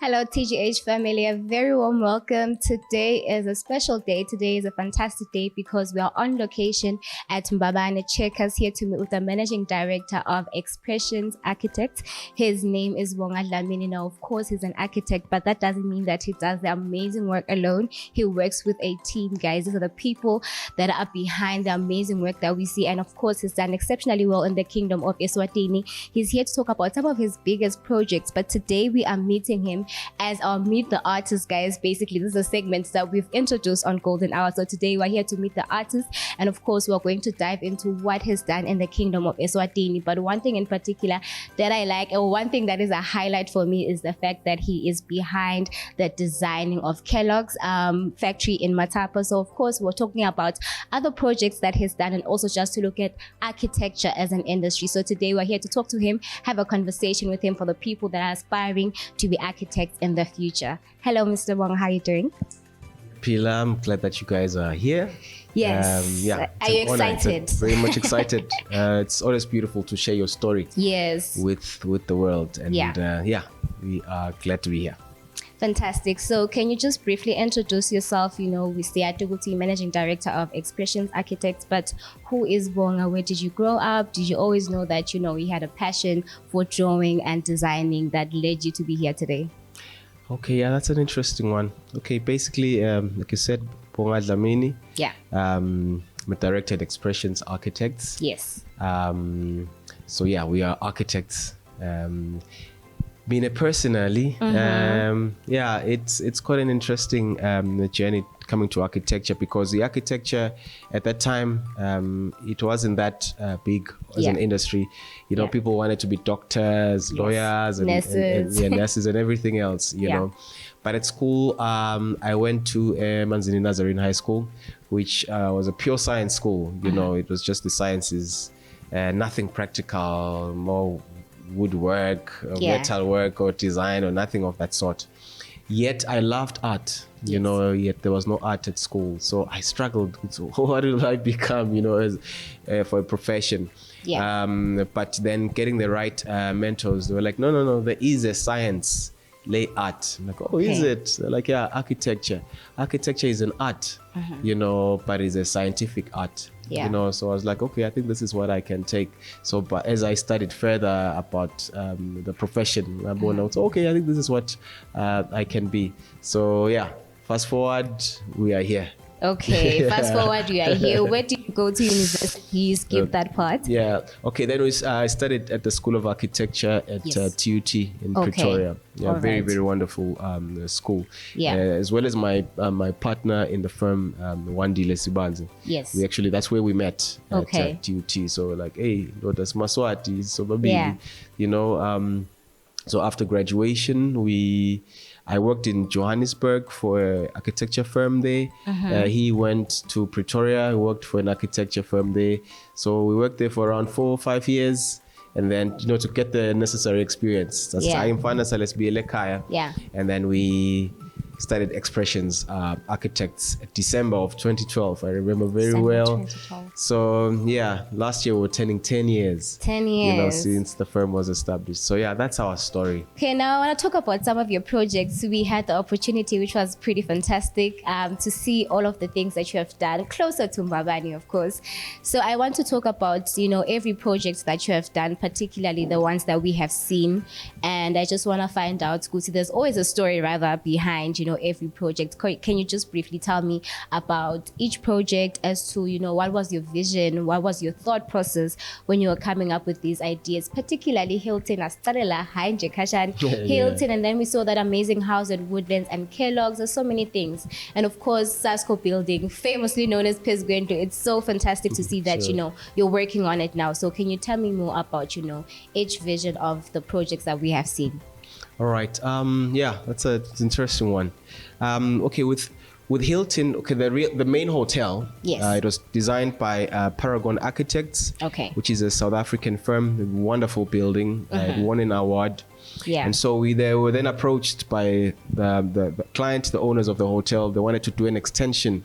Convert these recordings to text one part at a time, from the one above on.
Hello, TGH family. A very warm welcome. Today is a special day. Today is a fantastic day because we are on location at Mbabane Checkers here to meet with the managing director of Expressions Architects. His name is Bonga Dlamini. Now, of course, he's an architect, but that doesn't mean that he does the amazing work alone. He works with a team, guys. These are the people that are behind the amazing work that we see. And of course, he's done exceptionally well in the kingdom of Eswatini. He's here to talk about some of his biggest projects, but today we are meeting him as our Meet the Artist, guys. Basically, this is a segment that we've introduced on Golden Hour. So today we're here to meet the artist, and of course we're going to dive into what he's done in the kingdom of Eswatini. But one thing in particular that I like, or one thing that is a highlight for me, is the fact that he is behind the designing of Kellogg's factory in Matapa. So of course we're talking about other projects that he's done, and also just to look at architecture as an industry. So today we're here to talk to him, have a conversation with him for the people that are aspiring to be architects in the future. Hello, Mr. Wong, how are you doing? Pila, I'm glad that you guys are here. Yes. Are you excited? Very much excited. It's always beautiful to share your story. Yes. With the world, and we are glad to be here. Fantastic. So can you just briefly introduce yourself? You know, we see Atuguti, Managing Director of Expressions Architects, but who is Bonga? Where did you grow up? Did you always know that, you know, you had a passion for drawing and designing that led you to be here today? Okay, yeah, that's an interesting one. Okay, basically, like you said, Bonga Dlamini. Yeah. I'm a director at Expressions Architects. Yes. So yeah, we are architects. Being a personally, it's quite an interesting journey coming to architecture, because the architecture at that time, it wasn't that big as an industry. You know, people wanted to be doctors, lawyers, and nurses and everything else, you know. But at school, I went to Manzini Nazarene High School, which was a pure science school. You know, it was just the sciences, nothing practical, more woodwork, metal work, or design, or nothing of that sort. Yet I loved art, you know, yet there was no art at school. So I struggled with what will I become, you know, as for a profession. But then getting the right mentors, they were like, no, there is a science, lay art. I'm like, oh, is it? They're like, yeah, architecture. Architecture is an art, you know, but it's a scientific art. You know, so I was like, okay, I think this is what I can take. So, but as I studied further about the profession, I thought, okay, I think this is what I can be. So yeah, fast forward, we are here. Okay, fast forward, we are here. Where did you go to university? Skip that part. Yeah. Okay, then I studied at the School of Architecture at TUT in Pretoria. Yeah, very wonderful school. Yeah. As well as my partner in the firm, Wandile Sibanzi. Yes. We actually, that's where we met at TUT. So like, hey, that's Maswati. So maybe, you know, so after graduation, I worked in Johannesburg for an architecture firm there. He went to Pretoria, worked for an architecture firm there. So we worked there for around 4 or 5 years. And then, you know, to get the necessary experience. That's time finance, let's be a And then we started Expressions Architects at December of 2012. I remember very well. 2012. So yeah, last year we were turning 10 years. 10 years. You know, since the firm was established. So yeah, that's our story. Okay, now I want to talk about some of your projects. We had the opportunity, which was pretty fantastic, to see all of the things that you have done closer to Mbabane, of course. So I want to talk about, you know, every project that you have done, particularly the ones that we have seen. And I just want to find out, Guti, there's always a story rather behind, you know, every project. Can you just briefly tell me about each project as to, you know, what was your vision, what was your thought process when you were coming up with these ideas, particularly Hilton, Astarela, Hilton, and then we saw that amazing house at Woodlands and Kellogg's. There's so many things. And of course, Sasko building, famously known as Pisgwendo. It's so fantastic to see that, you know, you're working on it now. So can you tell me more about, you know, each vision of the projects that we have seen? All right. Yeah, that's an interesting one. Okay, with Hilton, okay, the main hotel. Yes. It was designed by Paragon Architects. Okay. Which is a South African firm. A wonderful building. It won an award. Yeah. And so we were then approached by the client, the owners of the hotel. They wanted to do an extension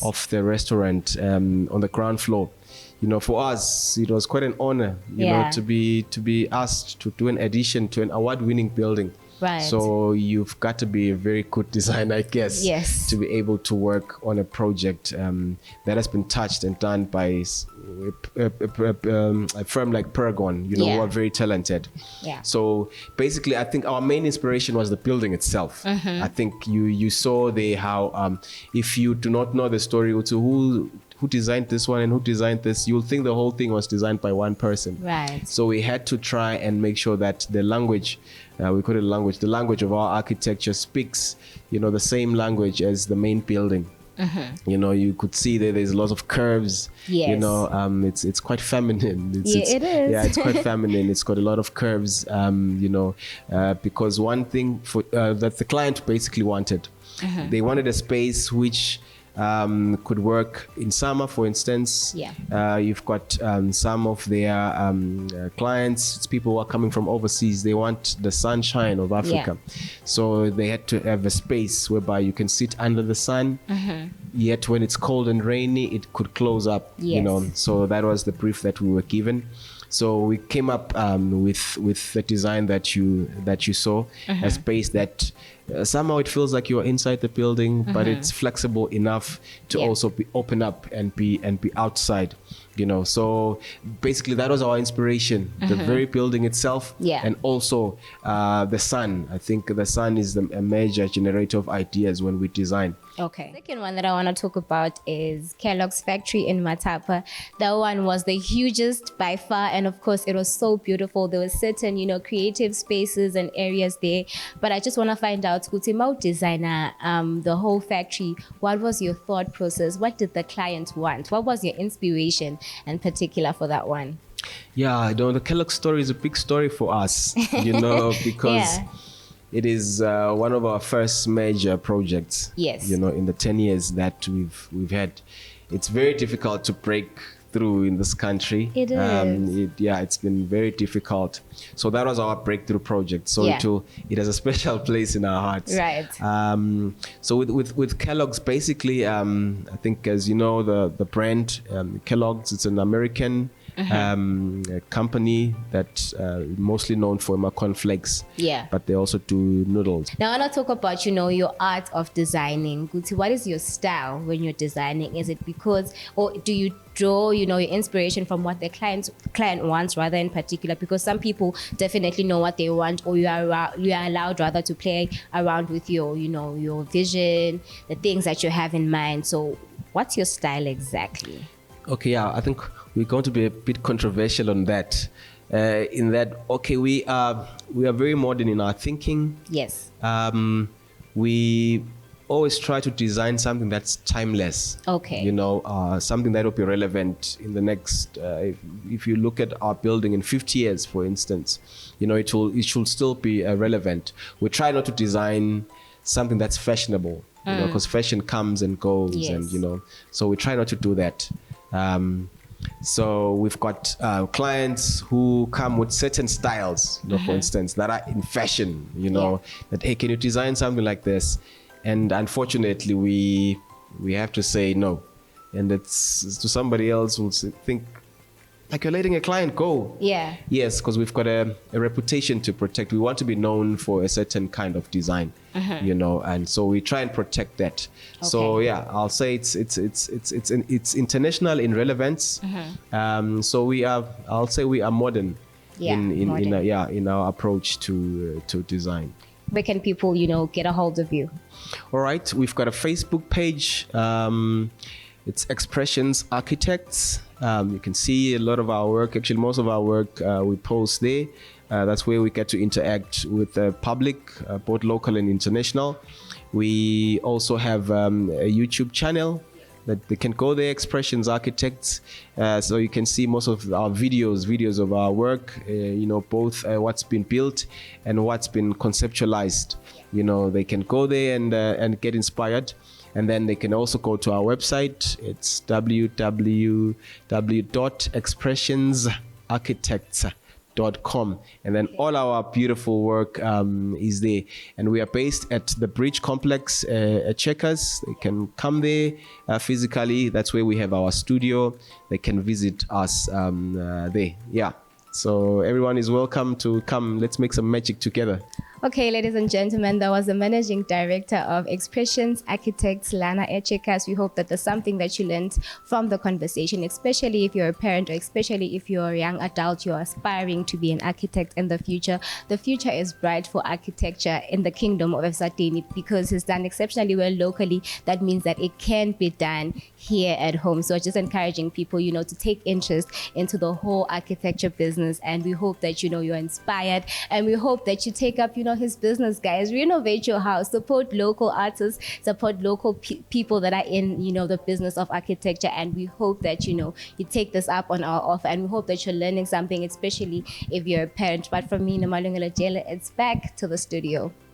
of the restaurant on the ground floor. You know, for us, it was quite an honor, you know, to be asked to do an addition to an award-winning building. Right. So you've got to be a very good designer, I guess, Yes. to be able to work on a project that has been touched and done by a firm like Paragon, you know, who Yeah. are very talented. Yeah. So basically, I think our main inspiration was the building itself. I think you saw how if you do not know the story to who designed this one and who designed this, you'll think the whole thing was designed by one person. Right. So we had to try and make sure that the language, we call it language, the language of our architecture speaks, you know, the same language as the main building. You know, you could see there's lots of curves. Yes. You know, it's quite feminine. It is. Yeah, it's quite feminine. It's got a lot of curves. You know, because one thing that the client basically wanted, they wanted a space which could work in summer, for instance. Yeah. You've got some of their clients, it's people who are coming from overseas. They want the sunshine of Africa. So they had to have a space whereby you can sit under the sun, yet when it's cold and rainy, it could close up. Yes. You know, so that was the brief that we were given. So we came up with the design that you saw, a space that somehow it feels like you're inside the building, but it's flexible enough to also be open up and be outside. You know, so basically that was our inspiration, the very building itself, and also the sun. I think the sun is a major generator of ideas when we design. Okay. Second one that I want to talk about is Kellogg's factory in Matapa. That one was the hugest by far, and of course it was so beautiful. There were certain, you know, creative spaces and areas there. But I just want to find out, Kutimau designer, the whole factory, what was your thought process? What did the client want? What was your inspiration in particular for that one? Yeah, you know, the Kellogg story is a big story for us, you know, because it is one of our first major projects. Yes. You know, in the 10 years that we've had. It's very difficult to break through in this country. It is. It's been very difficult. So that was our breakthrough project. So it has a special place in our hearts. Right. So with Kellogg's, basically, I think, as you know, the brand Kellogg's, it's an American company that mostly known for cornflakes. Yeah. But they also do noodles. Now I want to talk about, you know, your art of designing. Guti, what is your style when you're designing? Is it because, or do you draw, you know, your inspiration from what the client wants rather in particular? Because some people definitely know what they want, or you are allowed rather to play around with your, you know, your vision, the things that you have in mind. So what's your style exactly? Okay, yeah, I think we're going to be a bit controversial on that. In that, okay, we are very modern in our thinking. Yes. We always try to design something that's timeless. Okay. You know, something that will be relevant in the next. If you look at our building in 50 years, for instance, you know, it should still be relevant. We try not to design something that's fashionable, you know, because fashion comes and goes, and you know, so we try not to do that. So we've got clients who come with certain styles, you know, for instance, that are in fashion, you know, that, hey, can you design something like this? And unfortunately, we have to say no. And it's to somebody else who'll think, like, you're letting a client go. Yeah. Yes, because we've got a reputation to protect. We want to be known for a certain kind of design, you know, and so we try and protect that. Okay. So yeah, I'll say it's international in relevance. So I'll say we are modern, in our approach to design. Where can people, you know, get a hold of you? All right, we've got a Facebook page. It's Expressions Architects. You can see a lot of our work. Actually, most of our work we post there. That's where we get to interact with the public, both local and international. We also have a YouTube channel that they can go there, Expressions Architects. So you can see most of our videos of our work, you know, both what's been built and what's been conceptualized. You know, they can go there and get inspired. And then they can also go to our website. It's www.expressionsarchitects.com, and then all our beautiful work is there. And we are based at the Bridge Complex at Checkers. They can come there physically. That's where we have our studio. They can visit us there. Yeah. So everyone is welcome to come. Let's make some magic together. Okay, ladies and gentlemen, that was the managing director of Expressions Architects, Lana Echekas. We hope that there's something that you learned from the conversation, especially if you're a parent or especially if you're a young adult, you're aspiring to be an architect in the future. The future is bright for architecture in the kingdom of Eswatini because it's done exceptionally well locally. That means that it can be done here at home. So just encouraging people, to take interest into the whole architecture business. And we hope that, you're inspired, and we hope that you take up, his business, guys. Renovate your house, support local artists, support local people that are in, the business of architecture. And we hope that, you take this up on our offer, and we hope that you're learning something, especially if you're a parent. But from me, Namalungelo Jela, it's back to the studio.